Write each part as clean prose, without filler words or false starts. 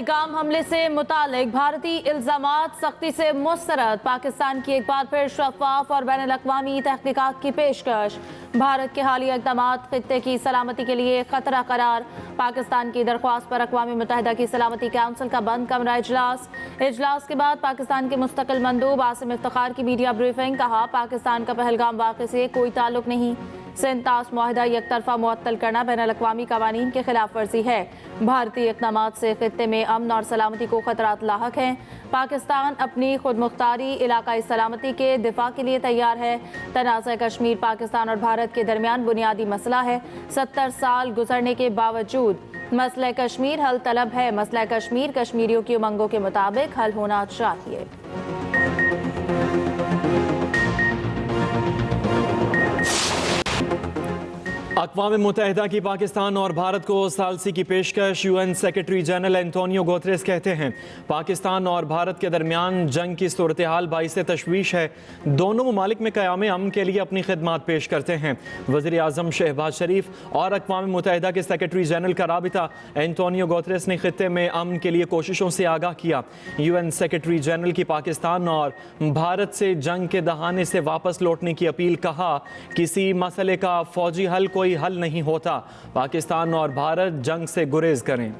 पहलगाम हमले से मुतालिक भारतीय इल्जामात सख्ती से मुस्तरद। पाकिस्तान की एक बार फिर शफाफ और बैनुल-अक़वामी तहक़ीक़ात की पेशकश। भारत के हालिया इक़दाम खित्ते की सलामती के लिए खतरा करार। पाकिस्तान की दरख्वास्त पर अक़वाम मुत्तहिदा की सलामती काउंसिल का बंद कमरा इजलास के बाद पाकिस्तान के मुस्तकिल मंदूब आसिम इफ्तिखार की मीडिया ब्रीफिंग। कहा, पाकिस्तान का पहलगाम वाक़े से कोई ताल्लुक नहीं। सिंतास मुआहिदा एक तरफा मुअत्तल करना बैनुल-अक़वामी कवानीन के खिलाफ वर्जी है। भारतीय इक़दाम से खित्ते में अमन और सलामती को खतरात लाहक हैं। पाकिस्तान अपनी खुद मुख्तारी इलाकाई सलामती के दिफा के लिए तैयार है। तनाज़ा कश्मीर पाकिस्तान और भारत के दरमियान बुनियादी मसला है। 70 साल गुजरने के बावजूद मसला कश्मीर हल तलब है। मसला कश्मीर कश्मीरियों की उमंगों के मुताबिक हल होना चाहिए। अक़वाम मुत्तहिदा की पाकिस्तान और भारत को सालसी की पेशकश। UN secretary general Antonio Guterres कहते हैं, पाकिस्तान और भारत के दरमियान जंग की सूरत हाल बाइस तशवीश है। दोनों ममालिक में क़याम अमन के लिए अपनी खिदमात पेश करते हैं। वज़ीर आज़म शहबाज शरीफ और अक़वाम मुत्तहिदा के सेक्रेटरी जनरल का राबिता एंटोनियो गुतेरेस ने खित्ते में अमन के लिए कोशिशों से आगाह किया। यूएन सेक्रेटरी जनरल की पाकिस्तान और भारत से जंग के दहाने से वापस लौटने की अपील। कहा, किसी मसले का फौजी हल कोई हल नहीं होता। पाकिस्तान और भारत जंग से गुरेज करें।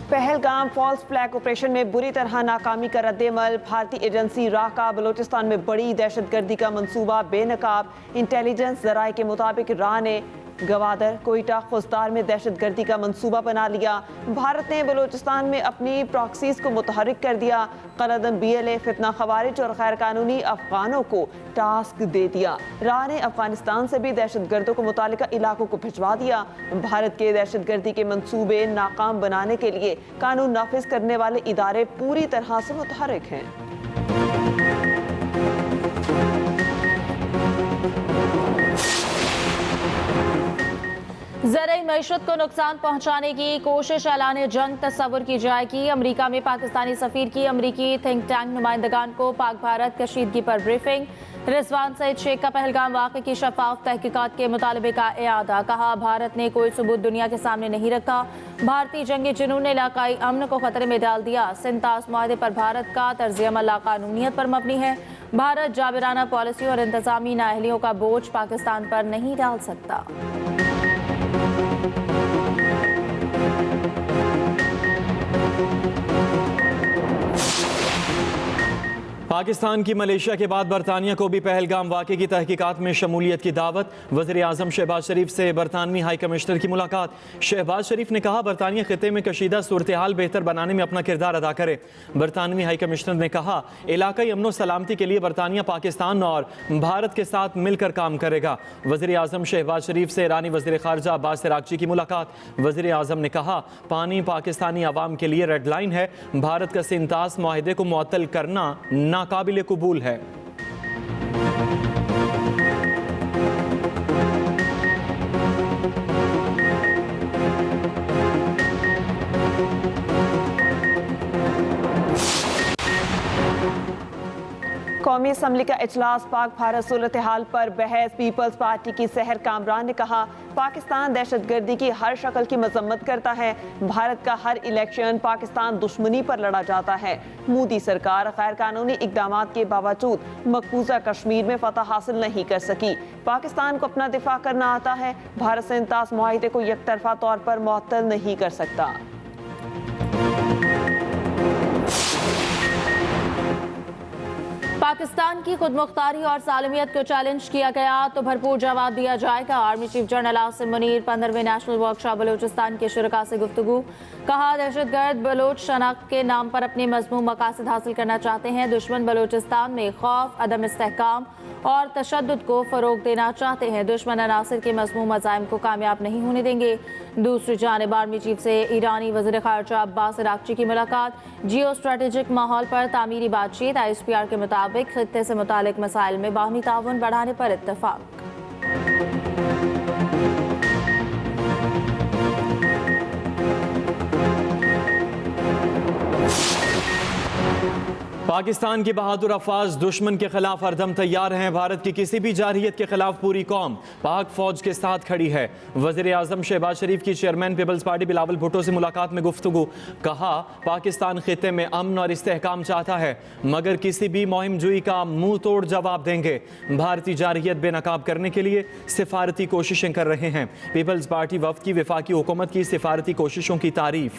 पहलगाम फॉल्स फ्लैग ऑपरेशन में बुरी तरह नाकामी का रद्देमल। भारतीय एजेंसी राह का बलोचिस्तान में बड़ी दहशतगर्दी का मंसूबा बेनकाब। इंटेलिजेंस जराये के मुताबिक राह ने गवादर, कोयटा, खुजदार में दहशतगर्दी का मंसूबा बना लिया। भारत ने बलोचिस्तान में अपनी प्रॉक्सीज को मुतहरिक कर दिया। क़रदम BLA फितना खवारिज और गैर कानूनी अफगानों को टास्क दे दिया। राह ने अफगानिस्तान से भी दहशतगर्दों को मुतालिका इलाकों को भिजवा दिया। भारत के दहशतगर्दी के मंसूबे नाकाम बनाने के लिए कानून नाफिज करने वाले इदारे पूरी तरह से मुतहरिक हैं। ज़राई मईशत को नुकसान पहुंचाने की कोशिश ऐलान जंग तस्वुर की जाएगी। अमरीका में पाकिस्तानी सफ़ीर की अमरीकी थिंक टैंक नुमाइंदगान को पाक भारत कशीदगी पर ब्रीफिंग। रिजवान सईद शेख का पहलगाम वाक़े की शफाफ तहकीकात के मुतालबे का इआदा। कहा, भारत ने कोई सबूत दुनिया के सामने नहीं रखा। भारतीय जंगी जुनून ने इलाकाई अमन को खतरे में डाल दिया। सिंतास मुआहदे पर भारत का तर्ज अमल लाकानूनियत पर मबनी है। भारत जाबिराना पॉलिसी और इंतजामी नाअहलियों का बोझ पाकिस्तान पर नहीं डाल सकता। पाकिस्तान की मलेशिया के बाद बरतानिया को भी पहलगाम वाक़े की तहकीकात में शमूलियत की दावत। वज़ीर आज़म शहबाज शरीफ से बरतानवी हाई कमिश्नर की मुलाकात। शहबाज शरीफ ने कहा, बरतानिया खित्ते में कशीदा सूरत हाल बेहतर बनाने में अपना किरदार अदा करे। बरतानवी हाई कमिश्नर ने कहा, इलाकाई अमन सलामती के लिए बरतानिया पाकिस्तान और भारत के साथ मिलकर काम करेगा। वज़ीर आज़म शहबाज शरीफ से ईरानी वज़ीर ख़ारजा अब्बास अराग़ची की मुलाकात। वज़ीर आज़म ने कहा, पानी पाकिस्तानी अवाम के लिए रेड लाइन है। भारत का सिंतास मुआहिदे को मुअत्तल करना नाकाबिले कबूल है। कौमी असम्बली का इजलास। पाक भारत सूरत हाल पर बहस। पीपल्स पार्टी की सहर कामरान ने कहा, पाकिस्तान दहशतगर्दी की हर शक्ल की मजम्मत करता है। भारत का हर इलेक्शन पाकिस्तान दुश्मनी पर लड़ा जाता है। मोदी सरकार गैर कानूनी इकदाम के बावजूद मकबूजा कश्मीर में फतह हासिल नहीं कर सकी। पाकिस्तान को अपना दिफा करना आता है। भारत से इंतास मुआहिदे को एक तरफा तौर पर मुअत्तल नहीं कर सकता। पाकिस्तान की खुद मुख्तारी और सालमियत को चैलेंज किया गया तो भरपूर जवाब दिया जाएगा। Army chief general Asim Munir 15वें नेशनल वर्कशॉप बलूचिस्तान के शुरका से गुफ्तगू। कहा, दहशतगर्द बलोच शनाख्त के नाम पर अपने मज़मूम मकासद हासिल करना चाहते हैं। दुश्मन बलूचिस्तान में खौफ, अदम इस्तेहकाम और तशद्दुद को फ़रोग देना चाहते हैं। दुश्मन अनासिर के मज़मूम अज़ाइम को कामयाब नहीं होने देंगे। दूसरी जानिब आर्मी चीफ से ईरानी वज़ीर ख़ारजा अब्बास अराग़ची की मुलाकात। जियो स्ट्रेटेजिक माहौल पर तामीरी बातचीत। ISPR के मुताबिक खित्ते से मुतालिक मसाइल में बाहमी ताउन बढ़ाने पर इत्तफ़ाक़। पाकिस्तान की बहादुर अफवाज दुश्मन के खिलाफ हरदम तैयार हैं। भारत की किसी भी जारहियत के खिलाफ पूरी कौम पाक फौज के साथ खड़ी है। वज़ीर आज़म शहबाज शरीफ की chairman Peoples Party Bilawal Bhutto से मुलाकात में गुफ्तगू। कहा, पाकिस्तान खित्ते में अमन और इस्तेहकाम चाहता है, मगर किसी भी मुहिम जुई का मुंह तोड़ जवाब देंगे। भारतीय जारहियत बेनकाब करने के लिए सिफारती कोशिशें कर रहे हैं। पीपल्स पार्टी वफ़द की वफाकी हुकूमत की सिफारती कोशिशों की तारीफ।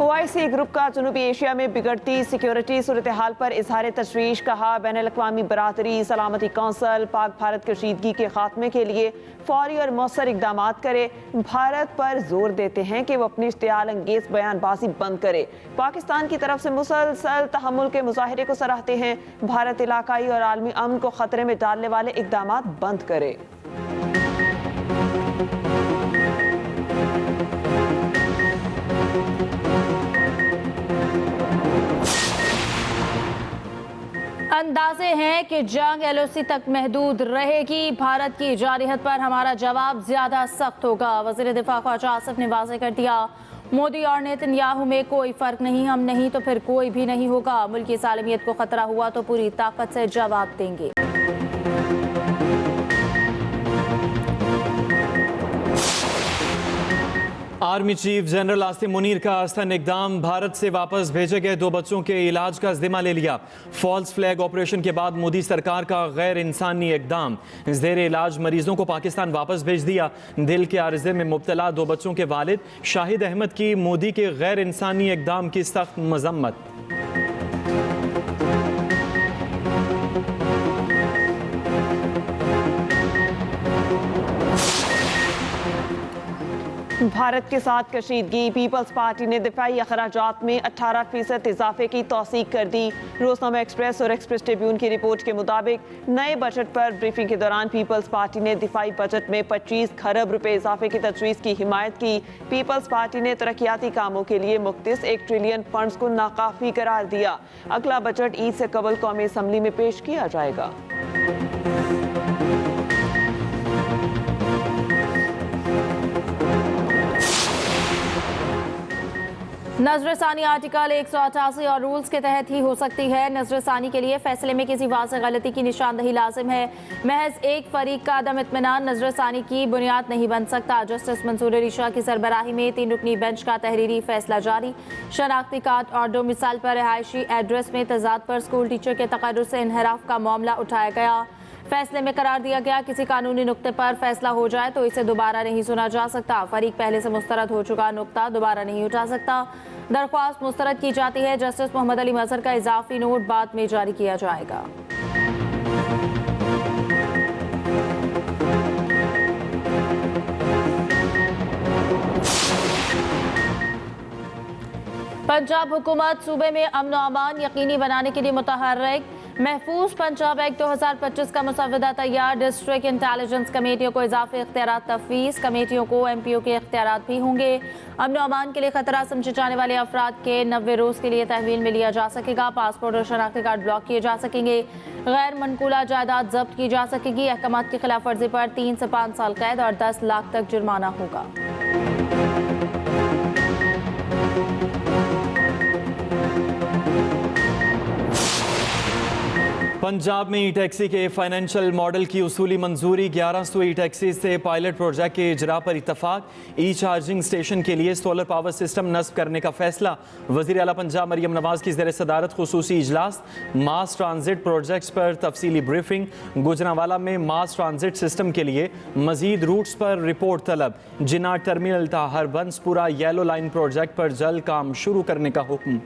OIC ग्रुप का जनूबी एशिया में बिगड़ती सिक्योरिटी सूरत हाल पर इजहार तशवीश। कहा, बैनुल-अक़वामी बरादरी सलामती कौंसल पाक भारत कशीदगी के खात्मे के लिए फौरी और मौसर इकदाम करे। भारत पर जोर देते हैं कि वो अपनी इश्तियाल अंगेज बयानबाजी बंद करे। पाकिस्तान की तरफ से मुसलसल तहम्मुल के मुजाहरे को सराहते हैं। भारत इलाकाई और आलमी अमन को खतरे में डालने वाले इकदाम बंद करे। अंदाजे हैं कि जंग LOC तक महदूद रहेगी। भारत की जारहियत पर हमारा जवाब ज्यादा सख्त होगा। वज़ीर दिफा ख्वाजा आसिफ ने वाज़ेह कर दिया, मोदी और नेतन्याहू में कोई फर्क नहीं, हम नहीं तो फिर कोई भी नहीं होगा। मुल्क की सालमियत को खतरा हुआ तो पूरी ताकत से जवाब देंगे। Army chief general Asim Munir का आस्थन इकदाम। भारत से वापस भेजे गए 2 बच्चों के इलाज का जिम्मा ले लिया। फॉल्स फ्लैग ऑपरेशन के बाद मोदी सरकार का गैर इंसानी इकदाम। जेर इलाज मरीजों को पाकिस्तान वापस भेज दिया। दिल के आर्जे में मुब्तला 2 बच्चों के वालिद शाहिद अहमद की मोदी के गैर इंसानी इकदाम की सख्त मजम्मत। भारत के साथ कशीदगी। पीपल्स पार्टी ने दिफाई अखराजात में 18% इजाफे की तौसीक कर दी। रोजनामा एक्सप्रेस और एक्सप्रेस ट्रिब्यून की रिपोर्ट के मुताबिक नए बजट पर ब्रीफिंग के दौरान पीपल्स पार्टी ने दिफाई बजट में 25 खरब रुपए इजाफे की तजवीज़ की हिमायत की। पीपल्स पार्टी ने तरक्याती कामों के लिए मुख्तस 1 ट्रिलियन फंड्स को नाकाफी करार दिया। अगला बजट ईद से कबल कौमी असम्बली में पेश किया जाएगा। नजरसानी आर्टिकल 188 और रूल्स के तहत ही हो सकती है। नजरसानी के लिए फैसले में किसी वाज़ेह गलती की निशानदही लाजिम है। महज एक फरीक का अदम इत्मीनान नजरसानी की बुनियाद नहीं बन सकता। जस्टिस मंसूर अली शाह की सरबराही में 3 रुकनी बेंच का तहरीरी फैसला जारी। शनाख्ती कार्ड और डोमिसाइल पर रिहायशी एड्रेस में तजाद पर स्कूल टीचर के तकर्रुर से इनहराफ का मामला उठाया गया। फैसले में करार दिया गया, किसी कानूनी नुक्ते पर फैसला हो जाए तो इसे दोबारा नहीं सुना जा सकता। फरीक पहले से मुस्तरद हो चुका नुक्ता दोबारा नहीं उठा सकता। दरख्वास्त मुस्तरद की जाती है। जस्टिस मोहम्मद अली मजहर का इजाफी नोट बाद में जारी किया जाएगा। पंजाब हुकूमत सूबे में अमन व अमान यकीनी बनाने के लिए मुतहर्रिक। महफूज पंजाब एक्ट 2025 का मुसवदा तैयार। डिस्ट्रिक्ट इंटेलिजेंस कमेटियों को इजाफी इख्तियारात तफवीज़। कमेटियों को MPO के इख्तियारात भी होंगे। अमन व अमान के लिए खतरा समझे जाने वाले अफराद के 90 रोज़ के लिए तहवील में लिया जा सकेगा। पासपोर्ट और शनाख्ती कार्ड ब्लॉक किए जा सकेंगे। गैर मनकूला जायदाद जब्त की जा सकेगी। अहकामात की खिलाफ वर्जी पर 3 से 5 साल कैद और 10 लाख तक जुर्माना होगा। पंजाब में ई टैक्सी के फाइनेंशियल मॉडल की उसूली मंजूरी। 1100 ई टैक्सी से पायलट प्रोजेक्ट के इजरा पर इतफाक। ई चार्जिंग स्टेशन के लिए सोलर पावर सिस्टम नस्ब करने का फैसला। वज़ीर आला पंजाब मरियम नवाज की ज़ेर सदारत खुसूसी इजलास। मास ट्रांजिट प्रोजेक्ट्स पर तफसीली ब्रीफिंग। गुजरांवाला में मास ट्रांजिट सिस्टम के लिए मजीद रूट्स पर रिपोर्ट तलब। जिन्ना टर्मिनल था हरबंसपुरा येलो लाइन प्रोजेक्ट पर जल्द काम शुरू करने का हुक्म।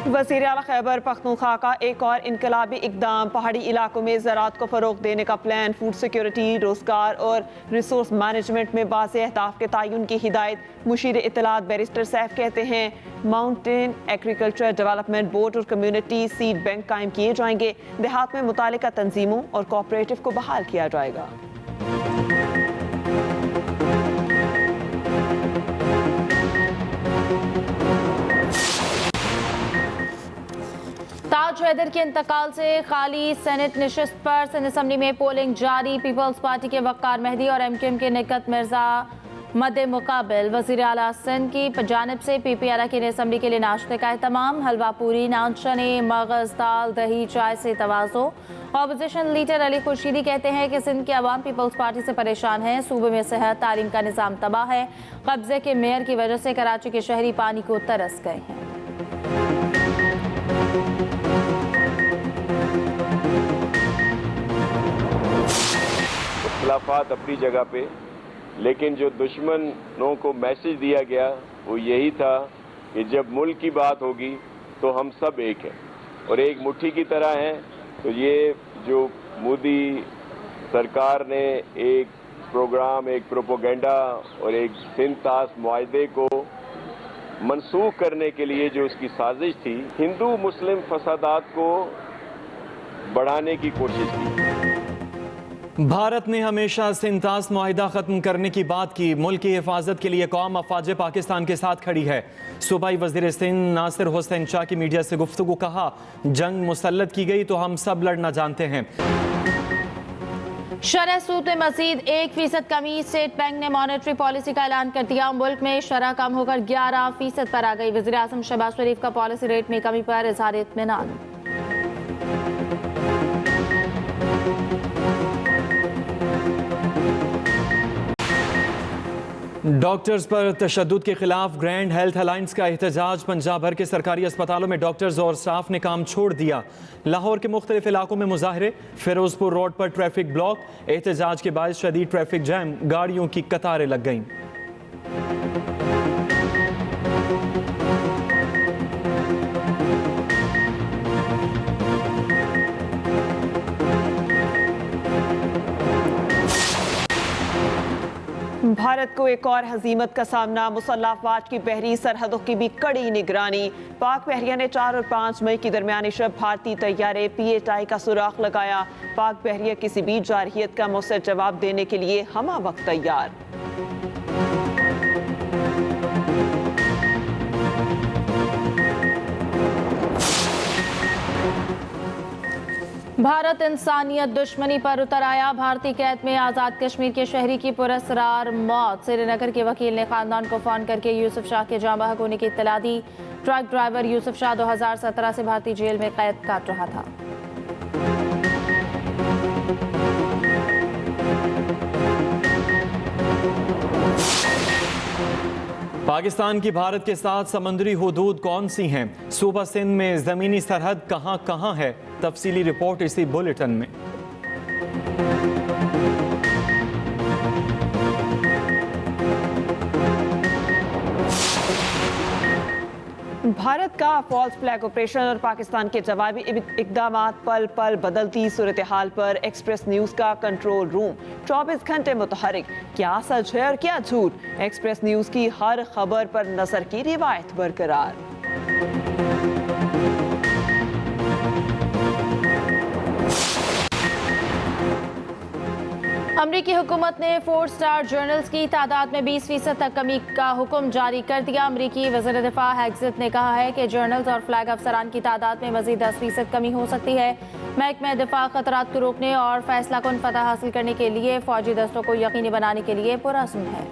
वज़ीर आला खैबर पख्तूनख्वा का एक और इनकलाबी इकदाम। पहाड़ी इलाकों में ज़राअत को फ़रोग़ देने का प्लान। फूड सिक्योरिटी, रोज़गार और रिसोर्स मैनेजमेंट में बाज़ अहदाफ के तयन की हिदायत। मुशीर इत्तलात बैरिस्टर सैफ कहते हैं, माउंटेन एग्रीकल्चर डेवलपमेंट बोर्ड और कम्युनिटी सीड बैंक कायम किए जाएंगे। देहात में मुतालिका तंजीमों और कोऑपरेटिव को बहाल किया जाएगा। राज हैदर के इंतकाल से खाली सेनेट नशिस्त पर सिंध असम्बली में पोलिंग जारी। पीपल्स पार्टी के वक्कार मेहदी और एमक्यूएम के निकत मिर्जा मद्दे मुकाबिल। वज़ीर आला सिंध की जानिब से पीपी अरकान असम्बली के लिए नाश्ते का एहतमाम। हलवा पूरी, नान चने, मगज, दाल, दही, चाय से तवाज़ो। ऑपोजिशन लीडर अली खुर्शीदी कहते हैं कि सिंध के अवाम पीपल्स पार्टी से परेशान हैं। सूबे में सेहत तालीम का निज़ाम तबाह है। कब्जे के मेयर की वजह से कराची के शहरी पानी को तरस गए हैं। इख्तिलाफात अपनी जगह पे, लेकिन जो दुश्मनों को मैसेज दिया गया वो यही था कि जब मुल्क की बात होगी तो हम सब एक हैं और एक मुट्ठी की तरह हैं। तो ये जो मोदी सरकार ने एक प्रोग्राम, एक प्रोपोगेंडा और एक सिंध तास मुआहदे को मनसूख करने के लिए जो उसकी साजिश थी, हिंदू मुस्लिम फसादात को बढ़ाने की कोशिश की। भारत ने हमेशा सिंतास मुआहिदा खत्म करने की बात की। मुल्क की हिफाजत के लिए कौम अफवाज पाकिस्तान के साथ खड़ी है। सूबाई वज़ीर सिंध नासिर हुसैन शाह की मीडिया से गुफ्तगू कहा, जंग मुसल्लत की गई तो हम सब लड़ना जानते हैं। शरह सूद में मजीद 1% कमी। स्टेट बैंक ने मॉनेटरी पॉलिसी का ऐलान कर दिया। मुल्क में शरह कम होकर 11% पर आ गई। वज़ीर आज़म शहबाज शरीफ का पॉलिसी रेट में कमी पर इज़हार इत्मीनान। डॉक्टर्स पर तशद्दुद के खिलाफ ग्रैंड हेल्थ अलायंस का एहतजाज। पंजाब भर के सरकारी अस्पतालों में डॉक्टर्स और स्टाफ ने काम छोड़ दिया। लाहौर के मुख्तलिफ इलाकों में मुजाहरे। फिरोजपुर रोड पर ट्रैफिक ब्लॉक। एहतजाज के बाद शदीद ट्रैफिक जैम, गाड़ियों की कतारें लग गईं। भारत को एक और हजीमत का सामना। मुसल्लह अफवाज की बहरी सरहदों की भी कड़ी निगरानी। पाक बहरिया ने 4 और 5 मई की दरमियानी शब भारतीय तैयारे PHI का सुराख लगाया। पाक बहरिया किसी भी जारहियत का मुसर जवाब देने के लिए हमा वक्त तैयार। भारत इंसानियत दुश्मनी पर उतर आया। भारतीय कैद में आज़ाद कश्मीर के शहरी की पुरस्रार मौत। श्रीनगर के वकील ने खानदान को फोन करके यूसुफ शाह के जाँ बहक होने की इत्तला दी। ट्रक ड्राइवर यूसुफ शाह 2017 से भारतीय जेल में कैद काट रहा था। पाकिस्तान की भारत के साथ समंदरी हुदूद कौन सी हैं? सूबा सिंध में ज़मीनी सरहद कहाँ कहाँ है? तफसीली रिपोर्ट इसी बुलेटिन में। भारत का फॉल्स फ्लैग ऑपरेशन और पाकिस्तान के जवाबी इकदामात, पल पल बदलती सूरत हाल पर एक्सप्रेस न्यूज का कंट्रोल रूम 24 घंटे मुतहरिक। क्या सच है और क्या झूठ? एक्सप्रेस न्यूज की हर खबर पर नजर की रिवायत बरकरार। अमरीकी हुकूमत ने 4 स्टार जर्नल्स की तादाद में 20% तक कमी का हुक्म जारी कर दिया। अमरीकी वज़ीर दिफा हेग्जित ने कहा है कि जर्नल्स और फ्लैग अफसरान की तादाद में मजीद 10% कमी हो सकती है। महकमा दिफा खतरात को रोकने और फैसला कुन फतह हासिल करने के लिए फौजी दस्तों को यकीनी बनाने के लिए पुरअज़्म है।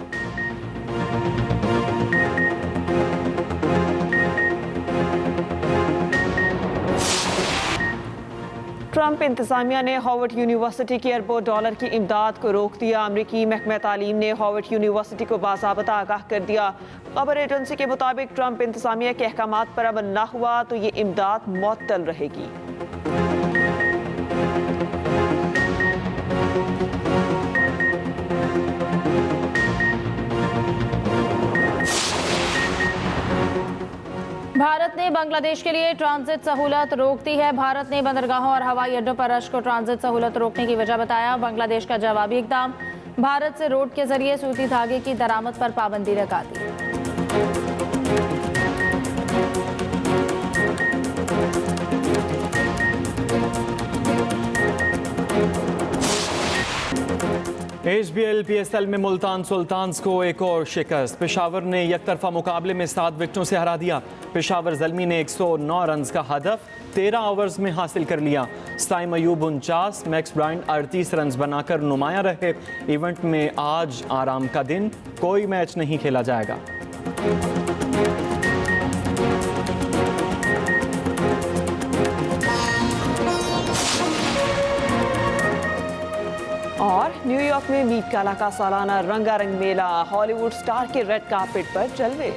ट्रंप इंतजामिया ने हार्वर्ड यूनिवर्सिटी की अरबों डॉलर की इमदाद को रोक दिया। अमरीकी महकमा तालीम ने हार्वर्ड यूनिवर्सिटी को बाज़ाबता आगाह कर दिया। खबर एजेंसी के मुताबिक ट्रंप इंतजामिया के अहकामात पर अमल न हुआ तो ये इमदाद मुअत्तल रहेगी। भारत ने बांग्लादेश के लिए ट्रांजिट सहूलत रोक दी है। भारत ने बंदरगाहों और हवाई अड्डों पर रश को ट्रांजिट सहूलत रोकने की वजह बताया। बांग्लादेश का जवाबी इकदाम, भारत से रोड के जरिए सूती धागे की दरामद पर पाबंदी लगा दी। HBL PSL में मुल्तान सुल्तान्स को एक और शिकस्त। पेशावर ने एकतरफा मुकाबले में 7 विकेटों से हरा दिया। पेशावर ज़ल्मी ने 109 रन का हदफ 13 ओवर्स में हासिल कर लिया। Saim Ayub 49, Max Bryant 38 run बनाकर नुमायां रहे। इवेंट में आज आराम का दिन, कोई मैच नहीं खेला जाएगा। और न्यूयॉर्क में मीट काला का सालाना रंगारंग मेला हॉलीवुड स्टार के रेड कार्पेट पर जलवे।